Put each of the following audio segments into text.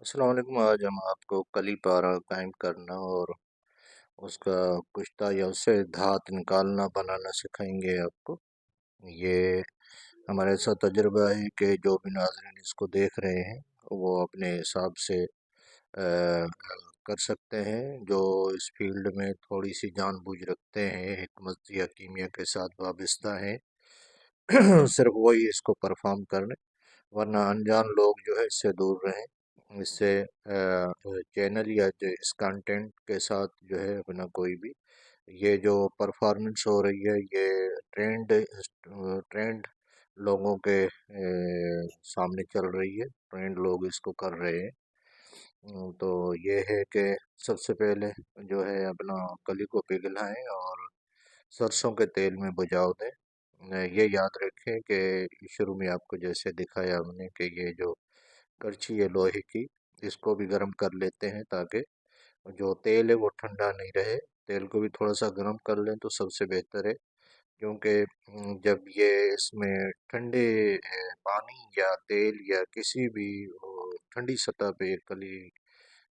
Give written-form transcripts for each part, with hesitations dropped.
अस्सलाम वालेकुम। आज हम आपको कली पारा कायम करना और उसका कुश्ता या उससे धात निकालना बनाना सिखाएंगे आपको। ये हमारे ऐसा तजुर्बा है कि जो भी नाज़रीन इसको देख रहे हैं वो अपने हिसाब से कर सकते हैं। जो इस फील्ड में थोड़ी सी जानबूझ रखते हैं, हिकमत या कीमिया के साथ वाबस्ता हैं, सिर्फ वही इसको परफॉर्म करें, वरना अनजान लोग जो है इससे दूर रहें। इससे चैनल या जो इस कंटेंट के साथ जो है अपना कोई भी ये जो परफॉर्मेंस हो रही है ये ट्रेंड ट्रेंड लोगों के सामने चल रही है, ट्रेंड लोग इसको कर रहे हैं। तो ये है कि सबसे पहले जो है अपना कली को पिघलाएं और सरसों के तेल में भुजाव दें। ये याद रखें कि शुरू में आपको जैसे दिखाया हमने कि ये जो करछी है लोहे की, इसको भी गर्म कर लेते हैं ताकि जो तेल है वो ठंडा नहीं रहे। तेल को भी थोड़ा सा गर्म कर लें तो सबसे बेहतर है, क्योंकि जब ये इसमें ठंडे पानी या तेल या किसी भी ठंडी सतह पे कली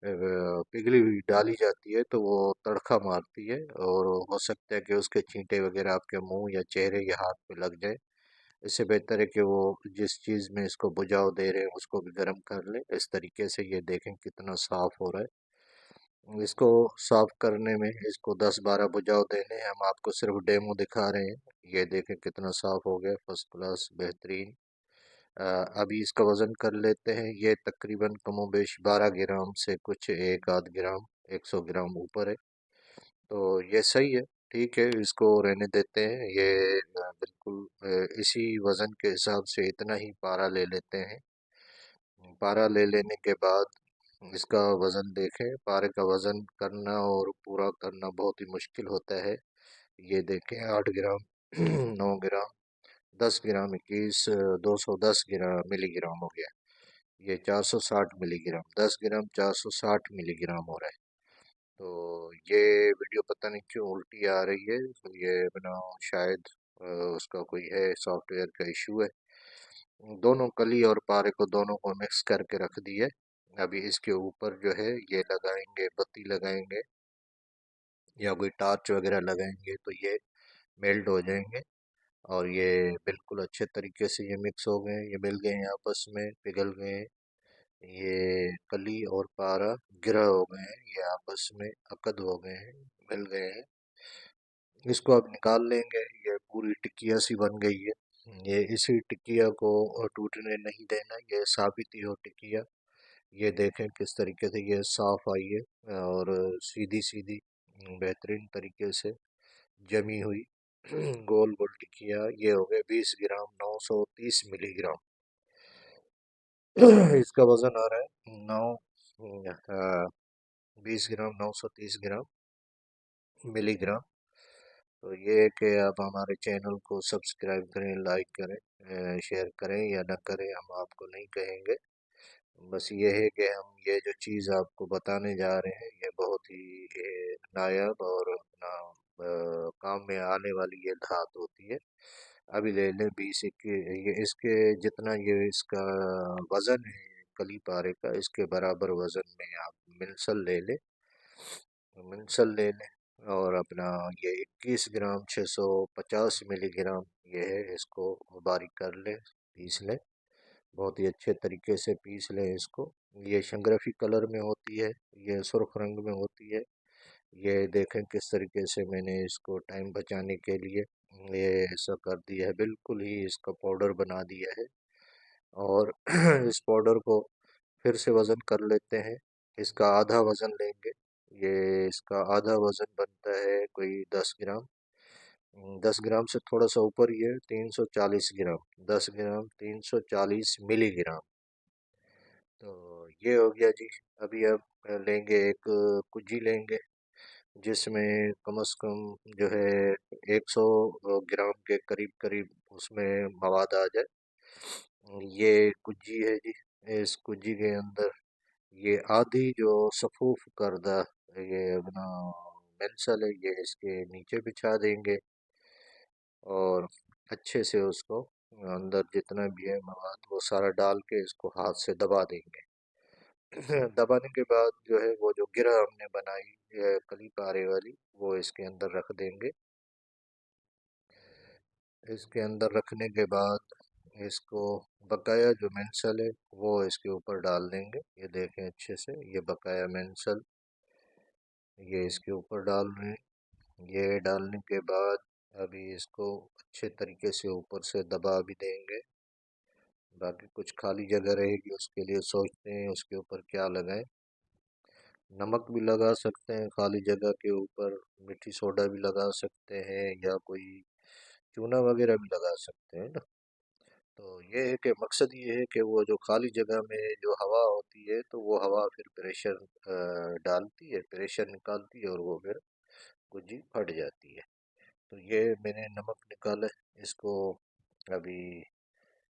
पिघली हुई डाली जाती है तो वो तड़का मारती है और हो सकता है कि उसके छींटे वगैरह आपके मुंह या चेहरे या हाथ पे लग जाए। इससे बेहतर है कि वो जिस चीज़ में इसको बुझाव दे रहे हैं उसको भी गर्म कर लें। इस तरीके से ये देखें कितना साफ हो रहा है। इसको साफ करने में इसको 10-12 बुझाव देने हैं, हम आपको सिर्फ डेमो दिखा रहे हैं। ये देखें कितना साफ हो गया, फर्स्ट क्लास बेहतरीन। अभी इसका वज़न कर लेते हैं। ये तकरीबन कमोबेश 12 ग्राम से कुछ एक आध ग्राम 100 ग्राम ऊपर है, तो ये सही है। ठीक है, इसको रहने देते हैं। ये बिल्कुल इसी वज़न के हिसाब से इतना ही पारा ले लेते हैं। पारा ले लेने के बाद इसका वज़न देखें। पारे का वज़न करना और पूरा करना बहुत ही मुश्किल होता है। ये देखें 8 ग्राम 9 ग्राम 10 ग्राम 21 210 ग्राम मिलीग्राम हो गया। ये 460 मिलीग्राम, 10 ग्राम 460 मिलीग्राम हो रहा है। तो ये वीडियो पता नहीं क्यों उल्टी आ रही है। तो ये बना शायद उसका कोई है, सॉफ्टवेयर का इशू है। दोनों कली और पारे को दोनों को मिक्स करके रख दिए। अभी इसके ऊपर जो है ये लगाएंगे, बत्ती लगाएंगे या कोई टार्च वगैरह लगाएंगे तो ये मेल्ट हो जाएंगे और ये बिल्कुल अच्छे तरीके से ये मिक्स हो गए, ये मिल गए हैं आपस में, पिघल गए हैं। ये कली और पारा गिरा हो गए हैं, ये आपस में अकद हो गए हैं, मिल गए हैं। इसको अब निकाल लेंगे। ये पूरी टिकिया सी बन गई है। ये इसी टिकिया को टूटने नहीं देना, ये साबित ही हो टिकिया। ये देखें किस तरीके से ये साफ आई है और सीधी सीधी बेहतरीन तरीके से जमी हुई गोल गोल टिकिया। ये हो गए 20 ग्राम 930 मिलीग्राम। इसका वजन आ रहा है 20 ग्राम 930 ग्राम मिलीग्राम। तो ये है कि आप हमारे चैनल को सब्सक्राइब करें, लाइक करें, शेयर करें या ना करें, हम आपको नहीं कहेंगे। बस ये है कि हम ये जो चीज़ आपको बताने जा रहे हैं ये बहुत ही नायाब और अपना काम में आने वाली ये धात होती है। अभी ले लें 20-21, ये इसके जितना ये इसका वज़न है कली पारे का, इसके बराबर वज़न में आप मिनसल ले लें, मिनसल ले लें और अपना ये 21 ग्राम 650 मिलीग्राम ये है, इसको बारीक कर लें, पीस लें। बहुत ही अच्छे तरीके से पीस लें इसको। ये शंग्रफी कलर में होती है, ये सुर्ख रंग में होती है। ये देखें किस तरीके से मैंने इसको टाइम बचाने के लिए ये ऐसा कर दिया है, बिल्कुल ही इसका पाउडर बना दिया है। और इस पाउडर को फिर से वज़न कर लेते हैं। इसका आधा वज़न लेंगे। ये इसका आधा वज़न बनता है कोई 10 ग्राम। 10 ग्राम से थोड़ा सा ऊपर ही है, 340 ग्राम। 10 ग्राम 340 मिलीग्राम। तो ये हो गया जी। अभी अब लेंगे एक कुजी लेंगे जिसमें कम से कम जो है 100 ग्राम के करीब करीब उसमें मवाद आ जाए। ये कुजी है जी। इस कुजी के अंदर ये आधी जो सफूफ करदा ये अपना पेंसिल है ये इसके नीचे बिछा देंगे और अच्छे से उसको अंदर जितना भी है मवाद वो सारा डाल के इसको हाथ से दबा देंगे। दबाने के बाद जो है वो जो गिरा हमने बनाई कली पारे वाली, वो इसके अंदर रख देंगे। इसके अंदर रखने के बाद इसको बकाया जो मेंसल है वो इसके ऊपर डाल देंगे। ये देखें अच्छे से, ये बकाया मेंसल ये इसके ऊपर डाल रहे हैं। ये डालने के बाद अभी इसको अच्छे तरीके से ऊपर से दबा भी देंगे। बाकी कुछ खाली जगह रहेगी, उसके लिए सोचते हैं उसके ऊपर क्या लगाएं। नमक भी लगा सकते हैं खाली जगह के ऊपर, मीठी सोडा भी लगा सकते हैं, या कोई चूना वगैरह भी लगा सकते हैं ना। तो ये है कि मकसद ये है कि वो जो खाली जगह में जो हवा होती है तो वो हवा फिर प्रेशर डालती है, प्रेशर निकालती है, और वो फिर गुज्जी फट जाती है। तो ये मैंने नमक निकाला है, इसको अभी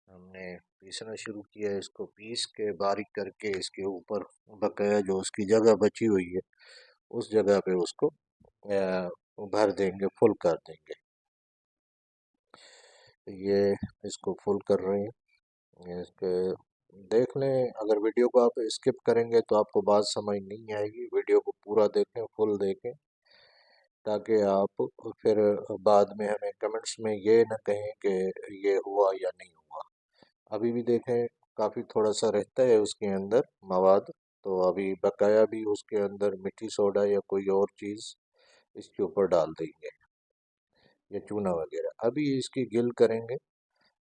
हमने पीसना शुरू किया है। इसको पीस के बारीक करके इसके ऊपर बकाया जो उसकी जगह बची हुई है उस जगह पे उसको भर देंगे, फुल कर देंगे। ये इसको फुल कर रहे हैं। इसके देख लें, अगर वीडियो को आप स्किप करेंगे तो आपको बात समझ नहीं आएगी। वीडियो को पूरा देखें, फुल देखें, ताकि आप फिर बाद में हमें कमेंट्स में ये ना कहें कि ये हुआ या नहीं हुआ। अभी भी देखें, काफ़ी थोड़ा सा रहता है उसके अंदर मवाद, तो अभी बकाया भी उसके अंदर मीठी सोडा या कोई और चीज़ इसके ऊपर डाल देंगे, या चूना वगैरह। अभी इसकी गिल करेंगे।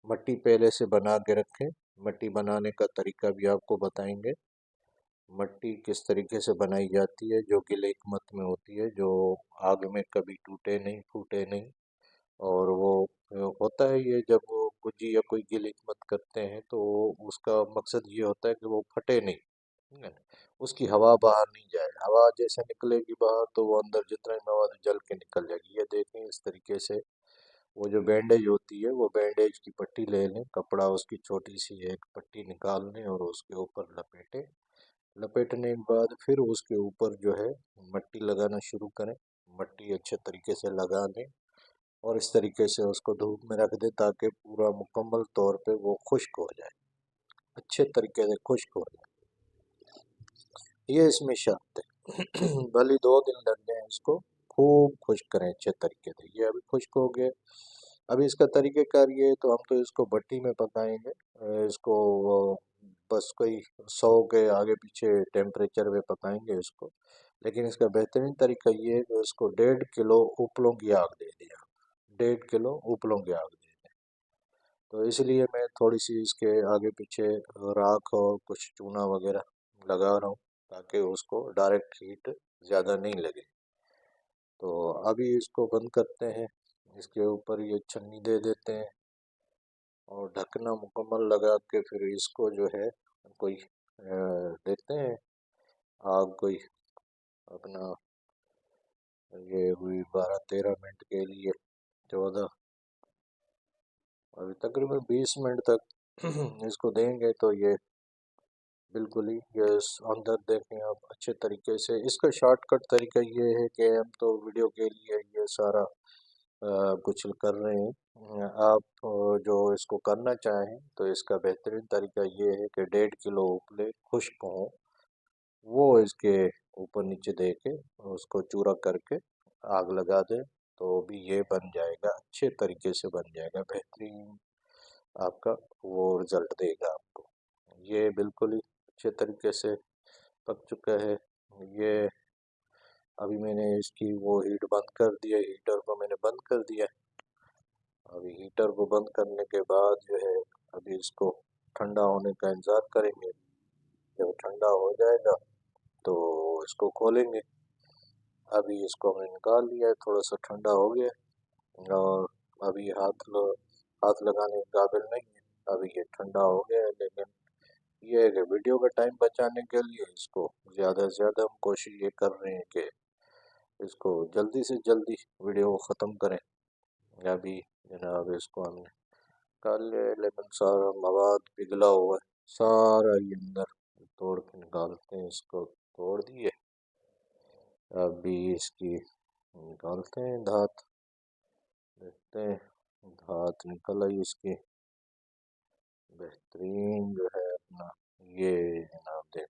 मट्टी पहले से बना के रखें, मट्टी बनाने का तरीका भी आपको बताएंगे। मट्टी किस तरीके से बनाई जाती है, जो गिल हिकमत में होती है, जो आग में कभी टूटे नहीं, फूटे नहीं। और वो होता है ये, जब वो गुज्जी या कोई गिल हिकमत करते हैं तो उसका मकसद ये होता है कि वो फटे नहीं, ठीक है ना? उसकी हवा बाहर नहीं जाए। हवा जैसे निकलेगी बाहर तो वो अंदर जितना ही मवाद जल के निकल जाएगी। ये देखें इस तरीके से। वो जो बैंडेज होती है, वो बैंडेज की पट्टी ले लें, कपड़ा उसकी छोटी सी एक पट्टी निकाल लें और उसके ऊपर लपेटें। लपेटने के बाद फिर उसके ऊपर जो है मट्टी लगाना शुरू करें। मट्टी अच्छे तरीके से लगा दें और इस तरीके से उसको धूप में रख दें, ताकि पूरा मुकम्मल तौर पे वो खुश्क हो जाए, अच्छे तरीके से खुश्क हो जाए। ये इसमें शर्त है। भले 2 दिन लग जाए, इसको खूब खुश्क करें अच्छे तरीके से। ये अभी खुश्क हो गए। अभी इसका तरीक़ेकार ये है, तो हम तो इसको भट्टी में पकाएंगे। इसको बस कोई 100 के आगे पीछे टेम्परेचर में पकाएंगे इसको। लेकिन इसका बेहतरीन तरीका ये है कि इसको 1.5 किलो उपलों की आग दे दिया, 1.5 किलो उपलों की आग दे दें। तो इसलिए मैं थोड़ी सी इसके आगे पीछे राख और कुछ चूना वगैरह लगा रहा हूँ, ताकि उसको डायरेक्ट हीट ज़्यादा नहीं लगे। तो अभी इसको बंद करते हैं, इसके ऊपर ये छन्नी दे देते हैं और ढकना मुकम्मल लगा के फिर इसको जो है कोई देखते हैं आग कोई अपना। ये हुई 12-13 मिनट के लिए, 14, अभी तकरीबन 20 मिनट तक इसको देंगे तो ये बिल्कुल ही ये अंदर देखें आप अच्छे तरीके से। इसका शॉर्टकट तरीका ये है कि हम तो वीडियो के लिए ये सारा कुछ कर रहे हैं। आप जो इसको करना चाहें तो इसका बेहतरीन तरीका ये है कि 1.5 किलो उपले खुश्क हों, वो इसके ऊपर नीचे दे के उसको चूरा करके आग लगा दें, तो भी ये बन जाएगा, अच्छे तरीके से बन जाएगा, बेहतरीन आपका वो रिज़ल्ट देगा आपको। ये बिल्कुल ही अच्छे तरीके से पक चुका है। ये अभी मैंने इसकी वो हीट बंद कर दिया, हीटर को मैंने बंद कर दिया। अभी हीटर को बंद करने के बाद जो है अभी इसको ठंडा होने का इंतज़ार करेंगे। जब ठंडा हो जाएगा तो इसको खोलेंगे। अभी इसको हमने निकाल लिया है, थोड़ा सा ठंडा हो गया। और अभी हाथ लगाने के काबिल नहीं है, अभी ये ठंडा हो गया है। लेकिन ये है कि वीडियो का टाइम बचाने के लिए इसको ज़्यादा से ज़्यादा हम कोशिश ये कर रहे हैं कि इसको जल्दी से जल्दी वीडियो को ख़त्म करें। अभी जनाब इसको हमने निकाल लिया, लेकिन सारा मवाद पिघला हुआ है, सारा ये अंदर तोड़ के निकालते हैं। इसको तोड़ दिए, अभी इसकी निकालते हैं धात, देखते हैं। धात निकल आई इसकी, बेहतरीन जो है अपना। ये जनाब देख,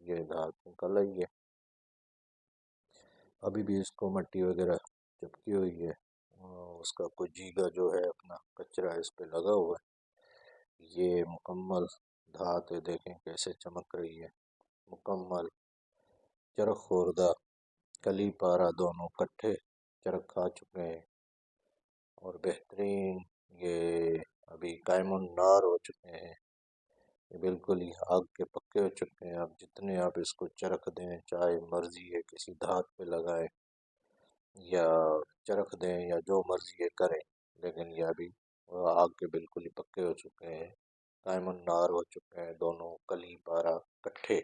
ये धात निकल आई है। अभी भी इसको मट्टी वगैरह चिपकी हुई है और उसका कुछ जीगा जो है अपना कचरा इस पे लगा हुआ है। ये मुकम्मल धात है, देखें कैसे चमक रही है। मुकम्मल चरख खुर्दा कली पारा दोनों इकट्ठे चरख खा चुके हैं और बेहतरीन ये अभी कायमुन नार हो चुके हैं। ये बिल्कुल ही आग के पक्के हो चुके हैं। आप जितने आप इसको चरख दें, चाहे मर्जी है किसी धात पे लगाएं या चरख दें या जो मर्जी ये करें, लेकिन ये अभी आग के बिल्कुल ही पक्के हो चुके हैं, कायमुन नार हो चुके हैं दोनों कली पारा इकट्ठे।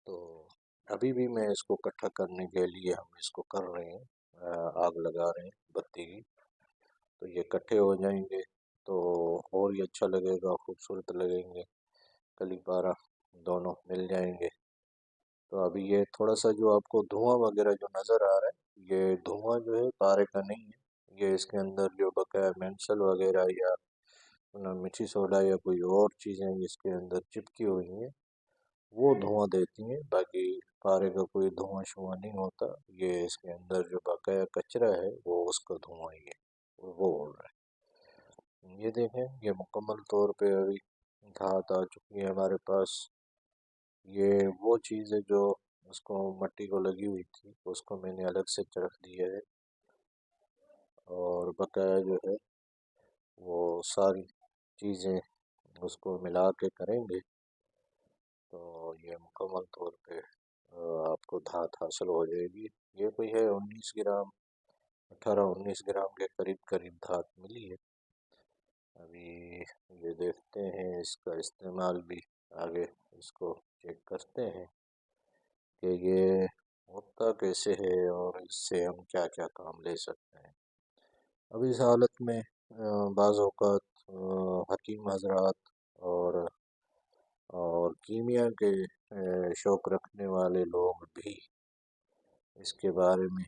तो अभी भी मैं इसको इकट्ठा करने के लिए हम इसको कर रहे हैं, आग लगा रहे हैं बत्ती की। तो ये इकट्ठे हो जाएंगे तो और ही अच्छा लगेगा, खूबसूरत लगेंगे, कली पारा दोनों मिल जाएंगे। तो अभी ये थोड़ा सा जो आपको धुआं वगैरह जो नज़र आ रहा है, ये धुआं जो है पारे का नहीं है। ये इसके अंदर जो बकाया मेंसल वगैरह या मिठी सोडा या कोई और चीज़ें इसके अंदर चिपकी हुई हैं, वो धुआं देती हैं। बाकी पारे का कोई धुआं शुआं नहीं होता। ये इसके अंदर जो बकाया कचरा है वो उसका धुआं ही है, वो हो रहा है। ये देखें, ये मुकम्मल तौर पे अभी धात आ चुकी है हमारे पास। ये वो चीज़ है जो उसको मट्टी को लगी हुई थी, उसको मैंने अलग से रख दिया है और बकाया जो है वो सारी चीज़ें उसको मिला के करेंगे तो ये मुकम्मल तौर पे आपको धात हासिल हो जाएगी। ये कोई है 19 ग्राम, 18-19 ग्राम के करीब करीब धात मिली है। अभी ये देखते हैं इसका इस्तेमाल भी आगे, इसको चेक करते हैं कि ये होता कैसे है और इससे हम क्या क्या काम ले सकते हैं। अब इस हालत में बाज़ औक़ात हकीम हज़रात और कीमिया के शौक़ रखने वाले लोग भी इसके बारे में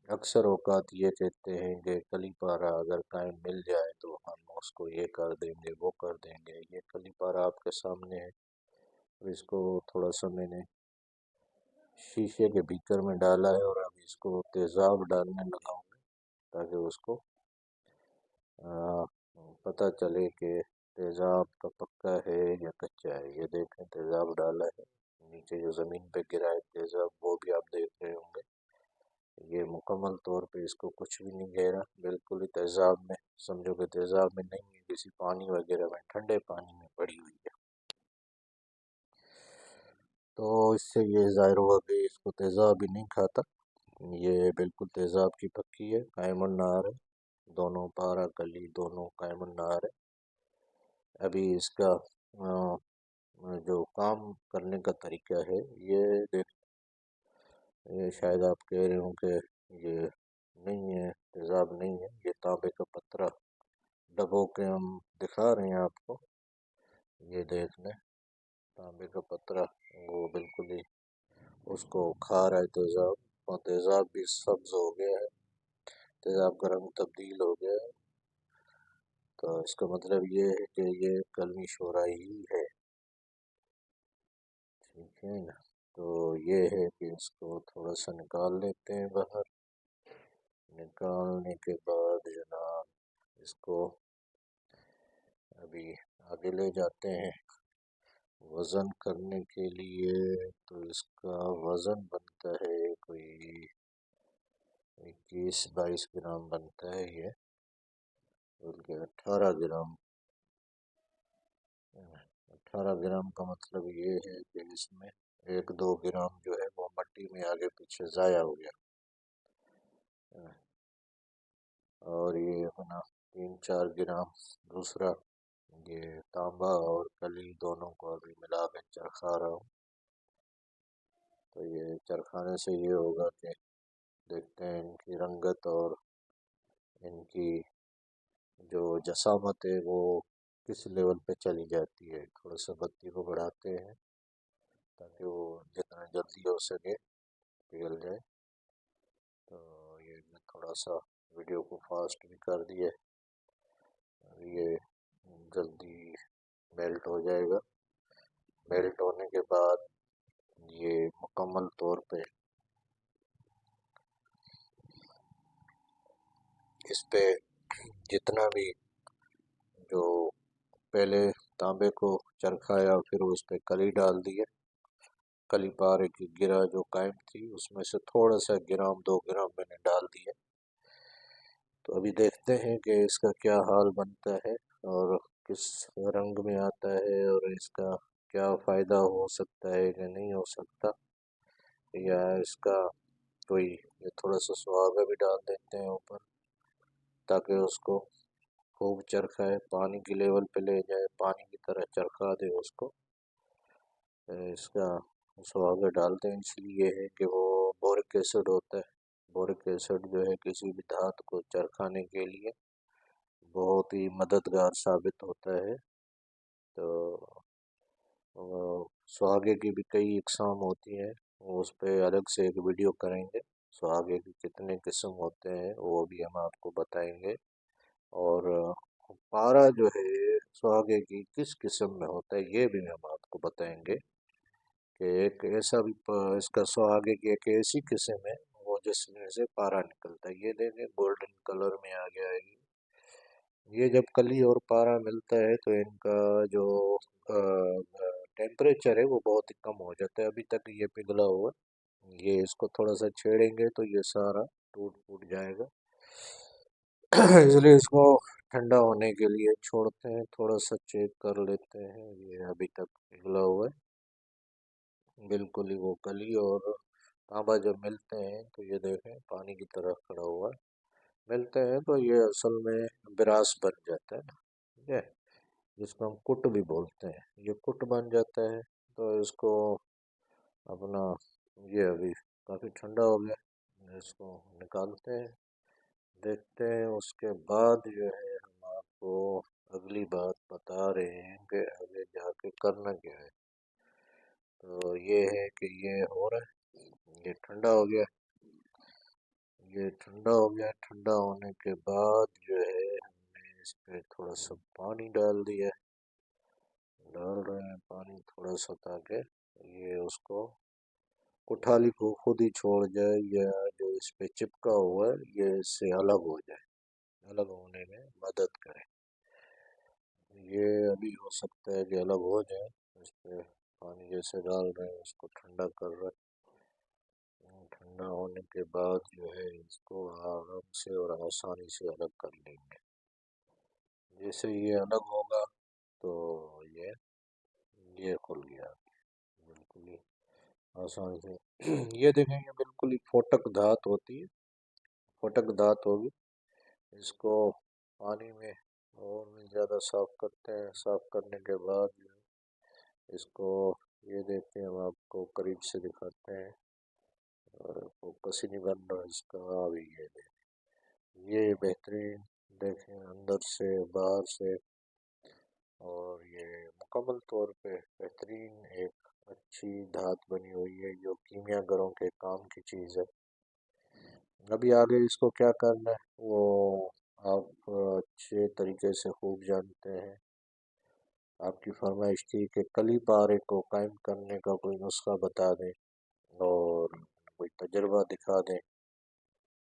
अक्सर औक़ात ये कहते हैं कि कली पारा अगर कायम मिल जाए तो हम उसको ये कर देंगे, वो कर देंगे। ये कली पारा आपके सामने है। अब इसको थोड़ा सा मैंने शीशे के बीकर में डाला है और अब इसको तेज़ाब डालने लगा हूँ ताकि उसको आ, पता चले कि तेज़ाब का पक्का है या कच्चा है। ये देखें तेज़ाब डाला है, नीचे जो ज़मीन पे गिरा है तेज़ाब वो भी आप देख रहे होंगे। ये मुकम्मल तौर पे इसको कुछ भी नहीं गहरा, बिल्कुल ही तेज़ाब में, समझो कि तेज़ाब में नहीं है, किसी पानी वगैरह में, ठंडे पानी में पड़ी हुई है। तो इससे ये ज़ाहिर हुआ कि इसको तेज़ाब भी नहीं खाता। ये बिल्कुल तेज़ाब की पक्की है, कायमुन नार है, दोनों पारा कली दोनों कायमुन नार है। अभी इसका जो काम करने का तरीका है ये देख, ये शायद आप कह रहे हो कि ये नहीं है, तेज़ाब नहीं है, ये तांबे का पत्थर डबो के हम दिखा रहे हैं आपको। ये देख लें, तांबे का पत्थर वो बिल्कुल ही उसको खा रहा है तेज़ाब, और तेज़ाब भी सब्ज हो गया है, तेज़ाब का रंग तब्दील हो गया है। तो इसका मतलब ये है कि ये कलमी शोराई ही है। ठीक है ना। तो ये है कि इसको थोड़ा सा निकाल लेते हैं बाहर। निकालने के बाद जनाब इसको अभी आगे ले जाते हैं वज़न करने के लिए। तो इसका वज़न बनता है कोई 21-22 ग्राम बनता है ये, बल्कि 18 ग्राम। 18 ग्राम का मतलब ये है कि इसमें 1-2 ग्राम जो है वो मट्टी में आगे पीछे ज़ाया हो गया। और ये अपना 3-4 ग्राम दूसरा, ये तांबा और कली दोनों को अभी मिला के चरखा रहा हूँ। तो ये चरखाने से ये होगा कि देखते हैं इनकी रंगत और इनकी जो जसामत है वो किस लेवल पे चली जाती है। थोड़ा सा बत्ती को बढ़ाते हैं ताकि वो जितना जल्दी हो सके पिघल जाए। तो ये मैं थोड़ा सा वीडियो को फास्ट भी कर दिया, ये जल्दी मेल्ट हो जाएगा। मेल्ट होने के बाद ये मुकम्मल तौर पे इस पे जितना भी जो पहले तांबे को चरखाया फिर उस पे कली डाल दिया, कली पारे की गिरा जो कायम थी उसमें से थोड़ा सा ग्राम 2 ग्राम मैंने डाल दिया। तो अभी देखते हैं कि इसका क्या हाल बनता है और किस रंग में आता है और इसका क्या फ़ायदा हो सकता है कि नहीं हो सकता, या इसका कोई ये थोड़ा सा सुहागा भी डाल देते हैं ऊपर ताकि उसको खूब चरखाए, पानी की लेवल पे ले जाए, पानी की तरह चरखा दे उसको। इसका सुहागा डालते हैं इसलिए है कि वो बोरिक एसिड होता है। बोरिक एसिड जो है किसी भी धातु को चरखाने के लिए बहुत ही मददगार साबित होता है। तो सुहागे की भी कई इकसाम होती हैं, उस पे अलग से एक वीडियो करेंगे। सुहागे के कितने किस्म होते हैं वो भी हम आपको बताएंगे। और पारा जो है सुहागे की किस किस्म में होता है ये भी हम आपको बताएंगे कि एक ऐसा भी इसका सुहागे की एक ऐसी किस्म है वो जिसमें से पारा निकलता है। ये देखें गोल्डन कलर में आ गया है। ये जब कली और पारा मिलता है तो इनका जो टेम्परेचर है वो बहुत ही कम हो जाता है। अभी तक ये पिघला हुआ है। ये इसको थोड़ा सा छेड़ेंगे तो ये सारा टूट फूट जाएगा। इसलिए इसको ठंडा होने के लिए छोड़ते हैं, थोड़ा सा चेक कर लेते हैं। ये अभी तक पिघला हुआ है बिल्कुल ही। वो कली और तांबा जब मिलते हैं तो ये देखें पानी की तरह खड़ा हुआ है। मिलते हैं तो ये असल में बिरास बन जाता है, ठीक है, जिसको हम कुट भी बोलते हैं। ये कुट बन जाता है। तो इसको अपना ये अभी काफ़ी ठंडा हो गया, इसको निकालते हैं, देखते हैं। उसके बाद जो है हम आपको अगली बात बता रहे हैं कि आगे जाके करना क्या है। तो ये है कि ये हो रहा है, ये ठंडा हो गया। ये ठंडा हो गया, ठंडा होने के बाद जो है हमने इस पे थोड़ा सा पानी डाल दिया। डाल रहे हैं पानी थोड़ा सा ताकि ये उसको कुठाली को खुद ही छोड़ जाए, या जो इस पे चिपका हुआ है ये इससे अलग हो जाए, अलग होने में मदद करे। ये अभी हो सकता है कि अलग हो जाए। इस पे पानी जैसे डाल रहे हैं उसको ठंडा कर रहे हैं। ठंडा होने के बाद जो है इसको आराम से और आसानी से अलग कर लेंगे। जैसे ये अलग होगा तो ये खुल गया बिल्कुल ही आसानी से। ये देखेंगे बिल्कुल ही फोटक धात होती है, फोटक धात होगी। इसको पानी में और भी ज़्यादा साफ करते हैं। साफ करने के बाद जो है इसको ये देखते हैं, हम आपको करीब से दिखाते हैं और फोकस ही नहीं बन रहा इसका। अभी ये देखें, ये बेहतरीन देखें अंदर से बाहर से, और ये मुकम्मल तौर पे बेहतरीन एक अच्छी धात बनी हुई है जो कीमियागरों के काम की चीज़ है। अभी आगे इसको क्या करना है वो आप अच्छे तरीके से खूब जानते हैं। आपकी फरमाइश थी कि कली पारे को कायम करने का कोई नुस्खा बता दें और कोई तजर्बा दिखा दें।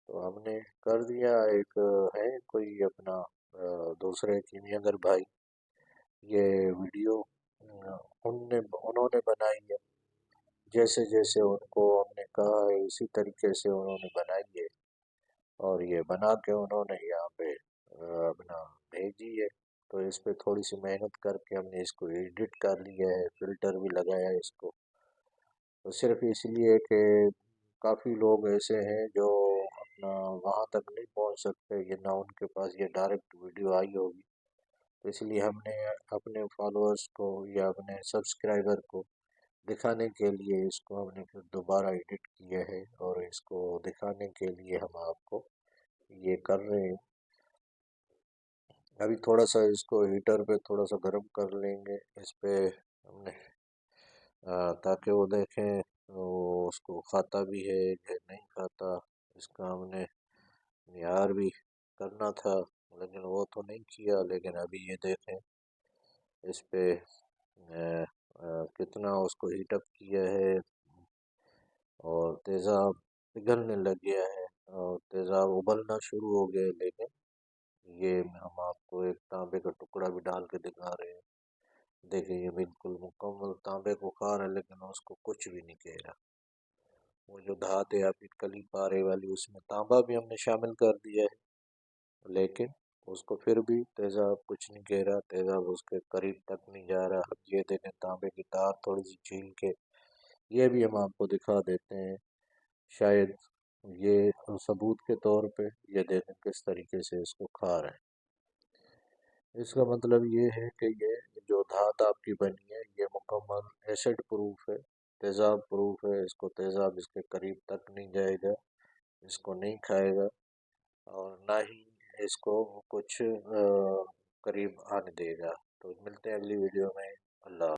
तो हमने कर दिया। एक है कोई अपना दूसरे कीमियागर भाई, ये वीडियो उन्होंने बनाई है। जैसे जैसे उनको हमने कहा है उसी तरीके से उन्होंने बनाई है, और ये बना के उन्होंने यहाँ पे अपना भेजी है। तो इस पे थोड़ी सी मेहनत करके हमने इसको एडिट कर लिया है, फिल्टर भी लगाया है इसको। तो सिर्फ इसलिए कि काफ़ी लोग ऐसे हैं जो अपना वहाँ तक नहीं पहुँच सकते, ये ना उनके पास ये डायरेक्ट वीडियो आई होगी। तो इसलिए हमने अपने फॉलोअर्स को या अपने सब्सक्राइबर को दिखाने के लिए इसको हमने फिर दोबारा एडिट किया है, और इसको दिखाने के लिए हम आपको ये कर रहे हैं। अभी थोड़ा सा इसको हीटर पे थोड़ा सा गर्म कर लेंगे इस पे हमने, ताकि वो देखें वो उसको खाता भी है कि नहीं खाता। इसका हमने निहार भी करना था लेकिन वो तो नहीं किया। लेकिन अभी ये देखें इस पे कितना उसको हीटअप किया है, और तेज़ाब पिघलने लग गया है और तेज़ाब उबलना शुरू हो गया है। लेकिन ये हम आपको एक तांबे का टुकड़ा भी डाल के दिखा रहे हैं। देखिए ये बिल्कुल मुकम्मल तांबे को खा रहा है लेकिन उसको कुछ भी नहीं कह रहा। वो जो धात है आपकी कली पारे वाली उसमें तांबा भी हमने शामिल कर दिया है, लेकिन उसको फिर भी तेज़ाब कुछ नहीं कह रहा। तेज़ाब उसके करीब तक नहीं जा रहा। अब ये देखें तांबे की तार थोड़ी सी छील के ये भी हम आपको दिखा देते हैं, शायद ये सबूत के तौर पे। ये देखें किस तरीके से इसको खा रहे हैं। इसका मतलब ये है कि ये जो धात आपकी बनी है ये मुकम्मल एसिड प्रूफ है, तेज़ाब प्रूफ है। इसको तेज़ाब इसके करीब तक नहीं जाएगा, इसको नहीं खाएगा और ना ही इसको कुछ करीब आने देगा। तो मिलते हैं अगली वीडियो में।